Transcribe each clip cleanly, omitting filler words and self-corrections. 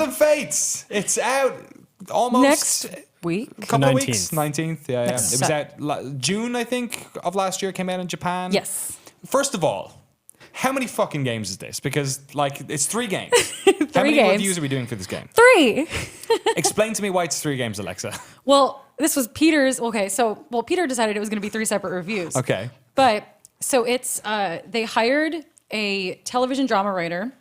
Emblem Fates. It's out almost Next week. a couple of 19th. weeks. 19th. Yeah. It was out June, I think, of last year. It came out in Japan. Yes. First of all, how many fucking games is this? Because it's 3 games. How many games. reviews are we doing for this game? 3. Explain to me why it's 3 games, Alexa. Well, this was Peter's. Okay, so Peter decided it was going to be 3 separate reviews. Okay. But so it's they hired a television drama writer,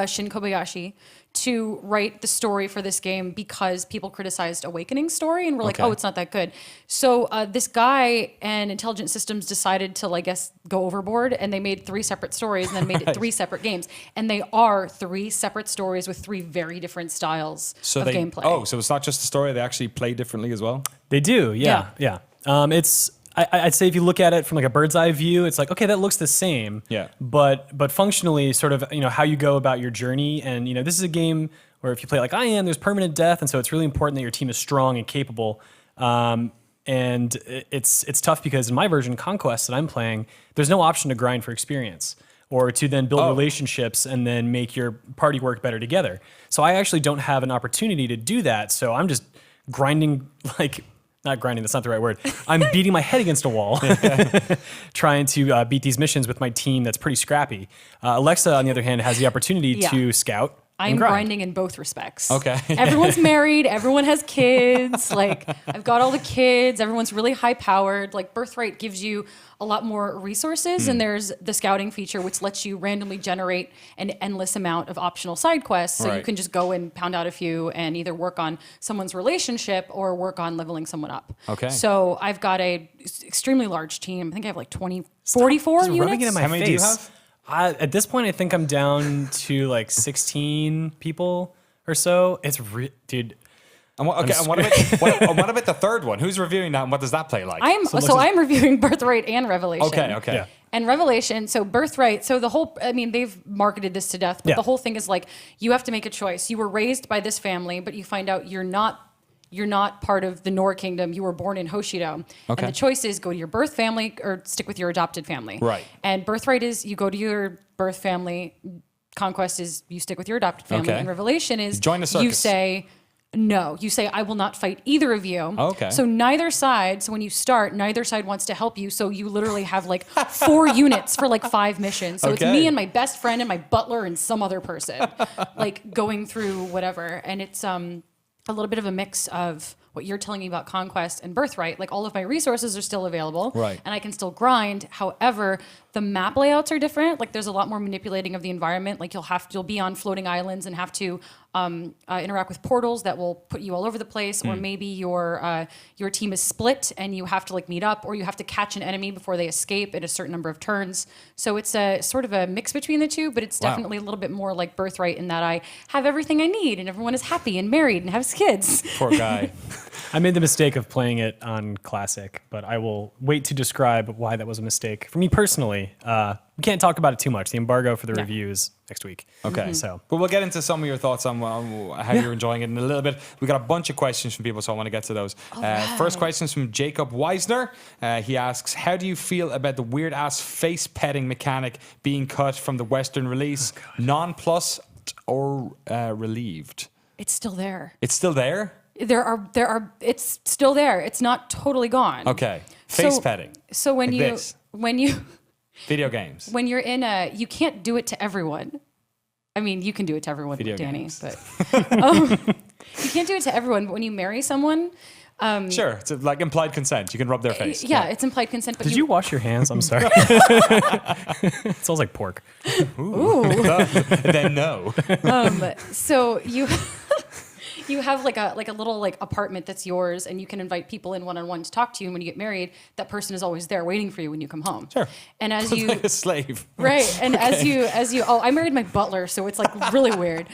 Shin Kobayashi, to write the story for this game because people criticized Awakening's story and were like, Okay. oh, it's not that good. So this guy and Intelligent Systems decided to, I guess, go overboard, and they made 3 separate stories and then made it 3 separate games. And they are 3 separate stories with 3 very different styles of gameplay. Oh, so it's not just a story; they actually play differently as well. They do, yeah. I'd say if you look at it from like a bird's eye view, it's like, okay, that looks the same. Yeah. But functionally, sort of, how you go about your journey, and this is a game where if you play like I am, there's permanent death, and so it's really important that your team is strong and capable. And it's tough because in my version, Conquest that I'm playing, there's no option to grind for experience or to then build relationships and then make your party work better together. So I actually don't have an opportunity to do that. So I'm just grinding not grinding, that's not the right word. I'm beating my head against a wall, trying to beat these missions with my team that's pretty scrappy. Alexa, on the other hand, has the opportunity to scout. I'm grinding in both respects. Okay. Everyone's married. Everyone has kids. I've got all the kids. Everyone's really high powered. Birthright gives you a lot more resources, and there's the scouting feature, which lets you randomly generate an endless amount of optional side quests. So you can just go and pound out a few and either work on someone's relationship or work on leveling someone up. Okay. So I've got a extremely large team. I think I have 44 Just units. rubbing it in my How many do you face. At this point, I think I'm down to 16 people or so. It's dude. And what about the third one? Who's reviewing that, and what does that play like? I'm reviewing Birthright and Revelation. Okay. Yeah. And Revelation, so Birthright, so the whole, they've marketed this to death, but the whole thing is you have to make a choice. You were raised by this family, but you find out you're not part of the Nor Kingdom. You were born in Hoshido. Okay. And the choice is go to your birth family or stick with your adopted family. Right. And Birthright is you go to your birth family. Conquest is you stick with your adopted family. Okay. And Revelation is Join the circus. you say, no. You say, I will not fight either of you. Okay. So neither side, so when you start, neither side wants to help you. So you literally have 4 units for 5 missions. So it's Okay. me and my best friend and my butler and some other person going through whatever. And it's a little bit of a mix of what you're telling me about Conquest and Birthright. All of my resources are still available. Right. And I can still grind. However, the map layouts are different. There's a lot more manipulating of the environment. You'll be on floating islands and have to interact with portals that will put you all over the place, or maybe your team is split and you have to meet up, or you have to catch an enemy before they escape in a certain number of turns. So it's a sort of a mix between the two, but it's definitely a little bit more like Birthright in that I have everything I need and everyone is happy and married and has kids. Poor guy. I made the mistake of playing it on Classic, but I will wait to describe why that was a mistake. For me personally, we can't talk about it too much. The embargo for the review is next week. Okay. So, but we'll get into some of your thoughts on how you're enjoying it in a little bit. We got a bunch of questions from people, so I want to get to those. First question is from Jacob Weisner. He asks, how do you feel about the weird-ass face petting mechanic being cut from the Western release? Nonplussed or relieved? It's still there. It's still there? It's still there. It's not totally gone. Okay. Face petting. So when you Video games. when you're in you can't do it to everyone. I mean, you can do it to everyone, Video Danny, games. but you can't do it to everyone. But when you marry someone, Sure. It's implied consent. You can rub their face. yeah, it's implied consent. But did you wash your hands? I'm sorry. It smells like pork. Ooh. Then no. So you you have a little apartment that's yours, and you can invite people in one-on-one to talk to you. And when you get married, that person is always there waiting for you when you come home. Sure. And as you Like a slave. right, and as you I married my butler, so it's really weird.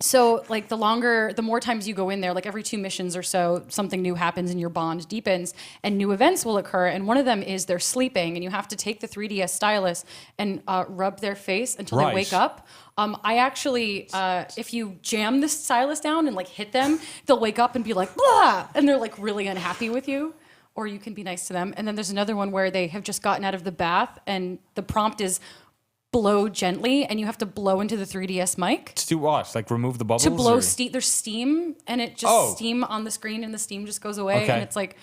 So the more times you go in there, every 2 missions or so, something new happens and your bond deepens and new events will occur. And one of them is they're sleeping and you have to take the 3DS stylus and rub their face until they wake up. I actually, if you jam the stylus down and hit them, they'll wake up and be like, blah, and they're really unhappy with you. Or you can be nice to them. And then there's another one where they have just gotten out of the bath and the prompt is, blow gently, and you have to blow into the 3DS mic To do what? Like remove the bubbles? to blow or- steam. There's steam, and it just steam on the screen, and the steam just goes away, Okay. and it's like.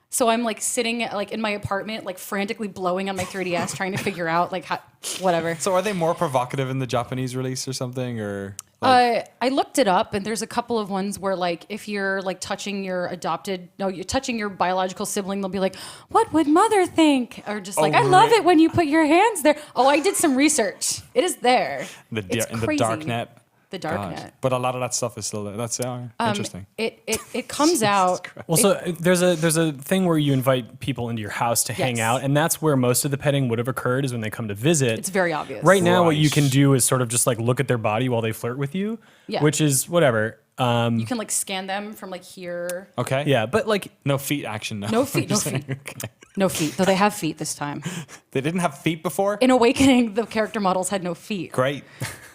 So I'm like sitting like in my apartment, like frantically blowing on my 3DS, trying to figure out like how, whatever. So are they more provocative in the Japanese release or something? Or like, I looked it up, and there's a couple of ones where like if you're like touching your you're touching your biological sibling, they'll be like, "What would mother think?" Or just like, "I love it when you put your hands there." Oh, I did some research. It is there. It's in the crazy. dark net? The dark God. net. But a lot of that stuff is still there. That's interesting. It comes out. Well, so there's a thing where you invite people into your house to hang Yes. out, and that's where most of the petting would have occurred is when they come to visit. It's very obvious. Right now, what you Right. can do is sort of just like look at their body while they flirt with you, Yeah. which is whatever. You can like scan them from like here. Okay. Yeah, but like No feet action. No, No feet. No feet. Okay. No feet. Though they have feet this time. They didn't have feet before? In Awakening, the character models had no feet. Great.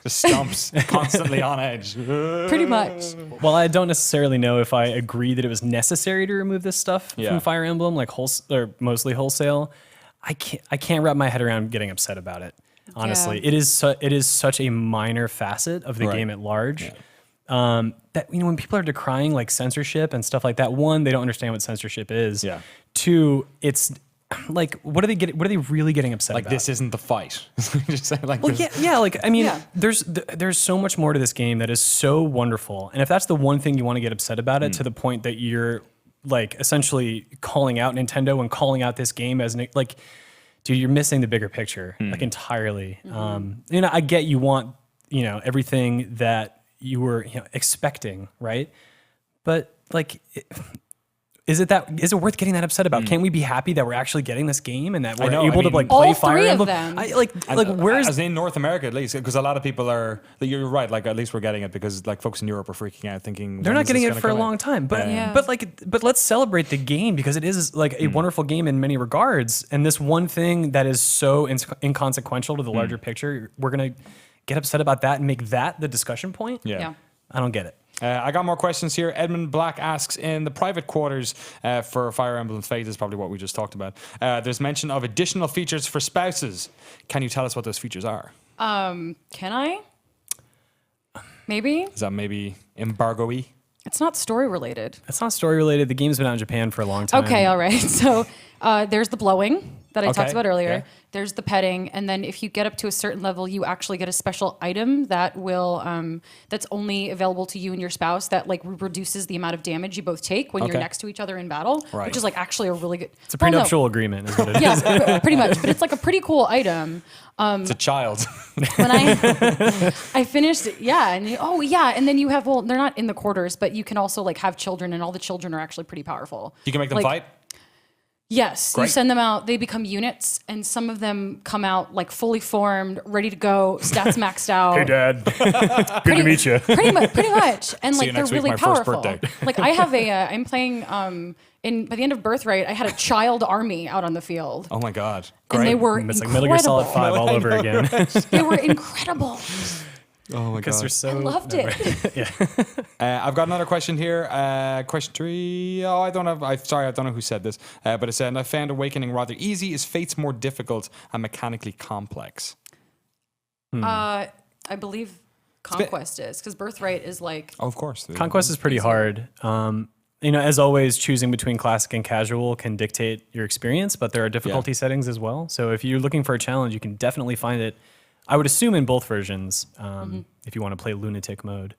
Just stumps constantly on edge. Pretty much. Well, I don't necessarily know if I agree that it was necessary to remove this stuff Yeah. from Fire Emblem, like or mostly wholesale. I can't wrap my head around getting upset about it. Honestly, Yeah. it is such a minor facet of the Right. game at large. That when people are decrying like censorship and stuff like that, one, they don't understand what censorship is. Yeah. Two, it's like what are they really getting upset Like about? this isn't the fight. Just say, like Well, this- yeah. Like I mean, Yeah. there's so much more to this game that is so wonderful, and if that's the one thing you want to get upset about it to the point that you're like essentially calling out Nintendo and calling out this game as like, dude, you're missing the bigger picture like entirely. I get you want everything that you were expecting, right? But like. Is it worth getting that upset about? Can't we be happy that we're actually getting this game and that we're know, able I to mean- like All play Fire three of Emblem? them. Where is as in North America at least, because a lot of people are. Like, you're right. Like at least we're getting it because like folks in Europe are freaking out, thinking they're when not is getting this it gonna for a come out? long time, but Yeah. but let's celebrate the game because it is like a wonderful game in many regards. And this one thing that is so inconsequential to the larger picture, we're gonna get upset about that and make that the discussion point. Yeah. I don't get it. I got more questions here. Edmund Black asks, in the private quarters for Fire Emblem Fates is probably what we just talked about. There's mention of additional features for spouses. Can you tell us what those features are? Can I? Maybe? Is that maybe embargo-y? It's not story related. It's not story related. The game's been out in Japan for a long time. Okay, all right. So there's the blowing that I Okay, talked about earlier. yeah. There's the petting, and then if you get up to a certain level, you actually get a special item that will that's only available to you and your spouse that like reduces the amount of damage you both take when Okay. you're next to each other in battle, Right. which is like actually a really good. It's a prenuptial agreement, is what it is. Yeah, pretty much. But it's like a pretty cool item. It's a child. When I finished it, yeah, and and then you have they're not in the quarters, but you can also like have children, and all the children are actually pretty powerful. You can make them Like, fight? Yes, you Great. send them out. They become units, and some of them come out like fully formed, ready to go, stats maxed out. Hey, Dad. Good to meet you. Pretty much, and See like you they're next week, really my first powerful. birthday. Like I have I'm playing by the end of Birthright, I had a child army out on the field, Oh my God. and they Great. were It's like incredible. Metal Gear Solid 5 all over again. They were incredible. Oh my Because God. they're so. I loved it. I've got another question here. Question 3. Oh, I don't know who said this. But it said, I found Awakening rather easy. Is Fates more difficult and mechanically complex? I believe Conquest is because Birthright is like Oh, of course. Conquest is pretty hard. As always, choosing between classic and casual can dictate your experience, but there are difficulty settings as well. So if you're looking for a challenge, you can definitely find it. I would assume in both versions, if you want to play lunatic mode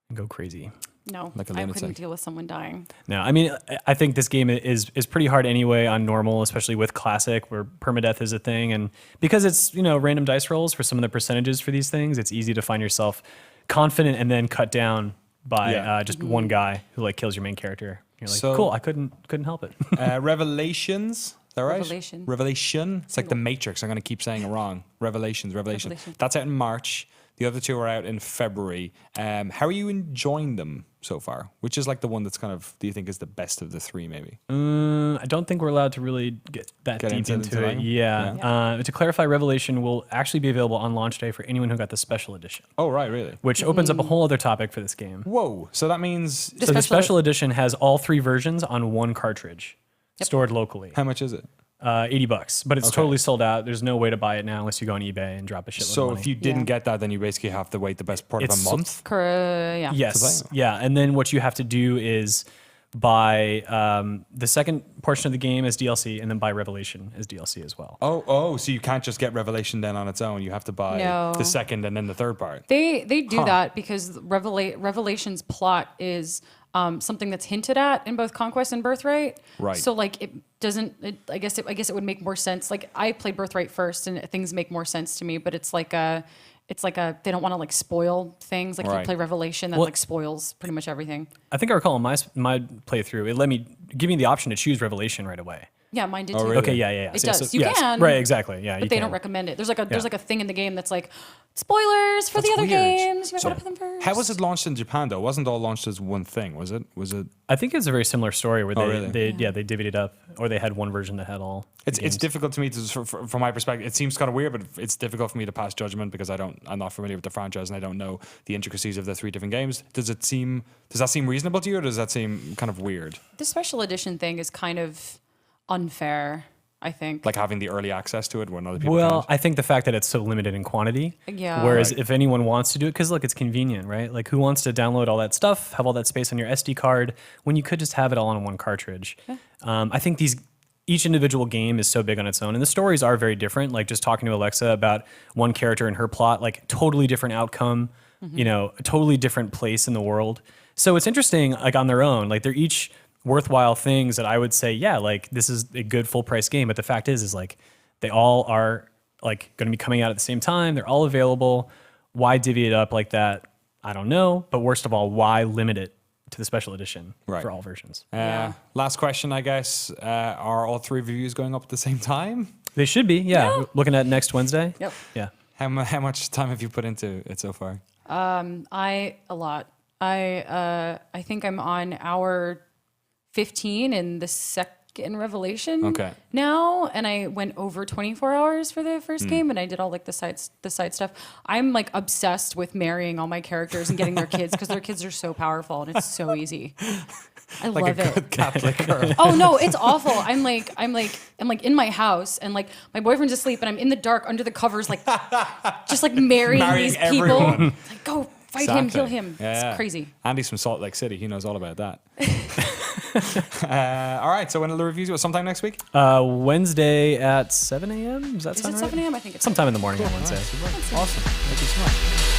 and go crazy. no, Like a I lunatic. couldn't deal with someone dying. No, I mean, I think this game is pretty hard anyway on normal, especially with classic, where permadeath is a thing, and because it's random dice rolls for some of the percentages for these things, it's easy to find yourself confident and then cut down by just one guy who like kills your main character. You're like, So- cool, I couldn't help it. Revelations. Is that right? Revelation. Revelation. It's like the Matrix. I'm going to keep saying it wrong. Revelation. Revelation. That's out in March. The other two are out in February. How are you enjoying them so far? Which is like the one that's kind of, do you think is the best of the three maybe? I don't think we're allowed to really get that Get deep into into it. that? Yeah. To clarify, Revelation will actually be available on launch day for anyone who got the special edition, Oh, right, really? which opens up a whole other topic for this game. Whoa. So that means, So the special edition has all three versions on one cartridge stored locally. how much is it? $80, but it's Okay. totally sold out. There's no way to buy it now unless you go on eBay and drop a shitload of So money. if you didn't Yeah. get that, then you basically have to wait the best part of It's a month. Yeah. Yes, play. yeah, and then what you have to do is buy the second portion of the game as DLC, and then buy Revelation as DLC as well. So you can't just get Revelation then on its own. You have to buy No. the second and then the third part. They do that because Revelation's plot is something that's hinted at in both Conquest and Birthright. Right. So like it doesn't. I guess it would make more sense. Like I played Birthright first, and things make more sense to me. But it's like a they don't want to like spoil things. Like if Right. you play Revelation, that like spoils pretty much everything. I think I recall in my playthrough, it let me give me the option to choose Revelation right away. Yeah, mine did Oh, too. really? Okay, yeah. It So- does. so- You yes, can. right? Exactly. Yeah, But you they can. don't recommend it. There's like Yeah. a thing in the game that's like spoilers for the That's other weird. games. You might So want to put them first. how was it launched in Japan though? It wasn't all launched as one thing, was it? Was it? I think it's a very similar story where really? they divvied it up, or they had one version that had all. It's games. difficult to me from my perspective. It seems kind of weird, but it's difficult for me to pass judgment because I'm not familiar with the franchise and I don't know the intricacies of the 3 different games. Does that seem reasonable to you, or does that seem kind of weird? The special edition thing is kind of unfair, I think. Like having the early access to it when other people Well, can't? I think the fact that it's so limited in quantity. Yeah. Whereas Right. if anyone wants to do it, because look, it's convenient, right? Like who wants to download all that stuff, have all that space on your SD card when you could just have it all on one cartridge? I think each individual game is so big on its own, and the stories are very different. Like just talking to Alexa about one character and her plot, like totally different outcome, a totally different place in the world. So it's interesting, like on their own, like they're each worthwhile things that I would say, yeah, like this is a good full price game. But the fact is like they all are like going to be coming out at the same time. They're all available. Why divvy it up like that? I don't know. But worst of all, why limit it to the special edition Right. for all versions? Yeah. Last question, I guess. Are all 3 reviews going up at the same time? They should be. Yeah. Yeah. Looking at next Wednesday. Yep. Yeah. How much time have you put into it so far? A lot. I think I'm on hour 15 in the second Revelation Okay. now, and I went over 24 hours for the first game, and I did all like the side stuff. I'm like obsessed with marrying all my characters and getting their kids because their kids are so powerful and it's so easy. I Like love a it. good Catholic girl. Oh no, it's awful. I'm like in my house and like my boyfriend's asleep and I'm in the dark under the covers like just like marrying these people. everyone. Like go fight him, kill Exactly. him. Yeah. It's crazy. Andy's from Salt Lake City. He knows all about that. All right. So when will the reviews go? Sometime next week? Wednesday at 7 a.m. Does that Is sound it right? 7 a.m.? I think it's Sometime in the morning on Wednesday. Awesome. Thank you so much.